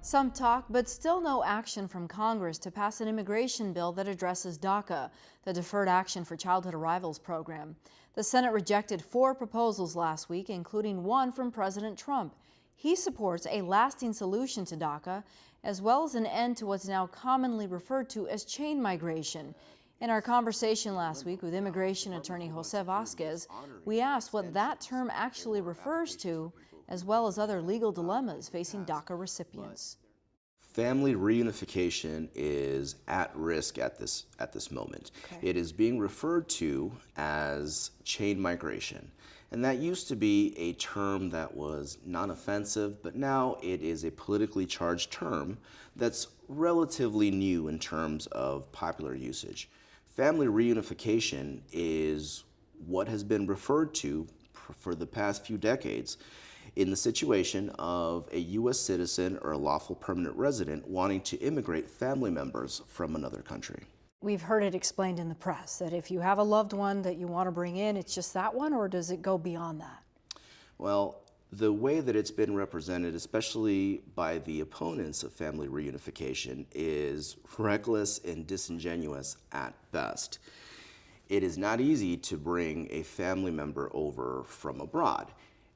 Some talk, but still no action from Congress to pass an immigration bill that addresses DACA, the Deferred Action for Childhood Arrivals program. The Senate rejected 4 proposals last week, including one from President Trump. He supports a lasting solution to DACA, as well as an end to what's now commonly referred to as chain migration. In our conversation last week with immigration attorney Jose Vasquez, we asked what that term actually refers to, as well as other legal dilemmas facing DACA recipients. Family reunification is at risk at this moment. Okay. It is being referred to as chain migration. And that used to be a term that was non-offensive, but now it is a politically charged term that's relatively new in terms of popular usage. Family reunification is what has been referred to for the past few decades in the situation of a U.S. citizen or a lawful permanent resident wanting to immigrate family members from another country. We've heard it explained in the press that if you have a loved one that you want to bring in, it's just that one, or does it go beyond that? Well, the way that it's been represented, especially by the opponents of family reunification, is reckless and disingenuous at best. It is not easy to bring a family member over from abroad,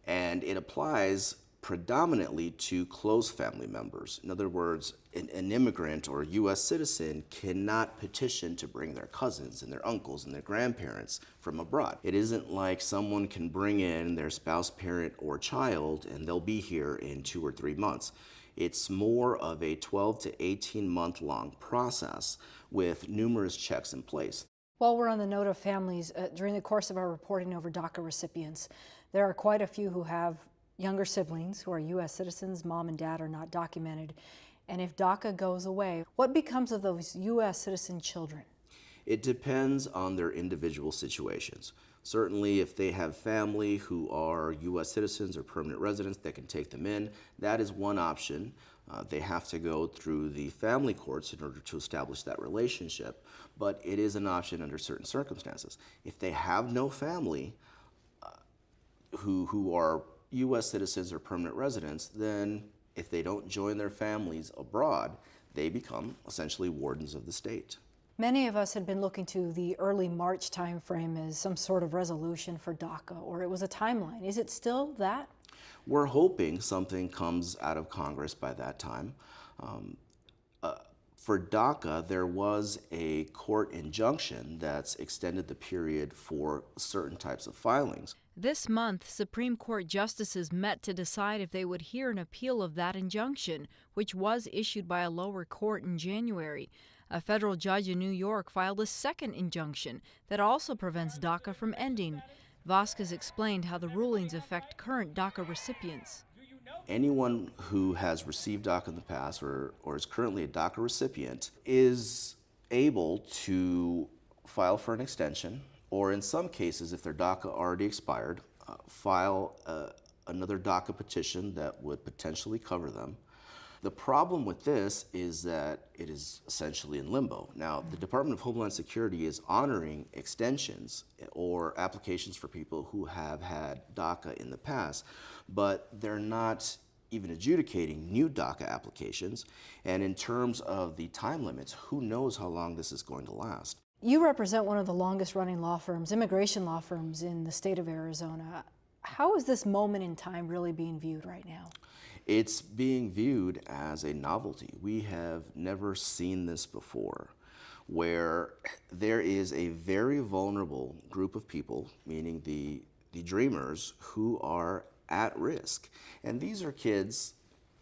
and it applies predominantly to close family members. In other words, an immigrant or a U.S. citizen cannot petition to bring their cousins and their uncles and their grandparents from abroad. It isn't like someone can bring in their spouse, parent, or child and they'll be here in 2 or 3 months. It's more of a 12 to 18 month long process with numerous checks in place. While we're on the note of families, during the course of our reporting over DACA recipients, there are quite a few who have younger siblings who are U.S. citizens. Mom and dad are not documented. And if DACA goes away, what becomes of those U.S. citizen children? It depends on their individual situations. Certainly, if they have family who are U.S. citizens or permanent residents that can take them in, that is one option. They have to go through the family courts in order to establish that relationship, but it is an option under certain circumstances. If they have no family who are U.S. citizens or permanent residents, then if they don't join their families abroad, they become essentially wardens of the state. Many of us had been looking to the early March timeframe as some sort of resolution for DACA, or it was a timeline. Is it still that? We're hoping something comes out of Congress by that time. For DACA, there was a court injunction that's extended the period for certain types of filings. This month, Supreme Court justices met to decide if they would hear an appeal of that injunction, which was issued by a lower court in January. A federal judge in New York filed a second injunction that also prevents DACA from ending. Vasquez explained how the rulings affect current DACA recipients. Anyone who has received DACA in the past or is currently a DACA recipient is able to file for an extension, or in some cases, if their DACA already expired, file another DACA petition that would potentially cover them. The problem with this is that it is essentially in limbo. Now, the Department of Homeland Security is honoring extensions or applications for people who have had DACA in the past, but they're not even adjudicating new DACA applications. And in terms of the time limits, who knows how long this is going to last? You represent one of the longest running law firms, immigration law firms in the state of Arizona. How is this moment in time really being viewed right now? It's being viewed as a novelty. We have never seen this before, where there is a very vulnerable group of people, meaning the dreamers, who are at risk. And these are kids,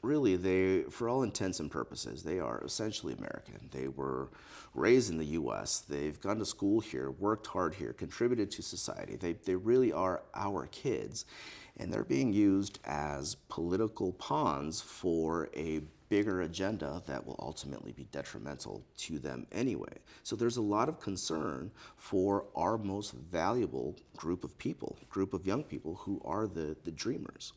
really, for all intents and purposes, they are essentially American. They were raised in the U.S., they've gone to school here, worked hard here, contributed to society. They really are our kids. And they're being used as political pawns for a bigger agenda that will ultimately be detrimental to them anyway. So there's a lot of concern for our most valuable group of people, group of young people who are the dreamers.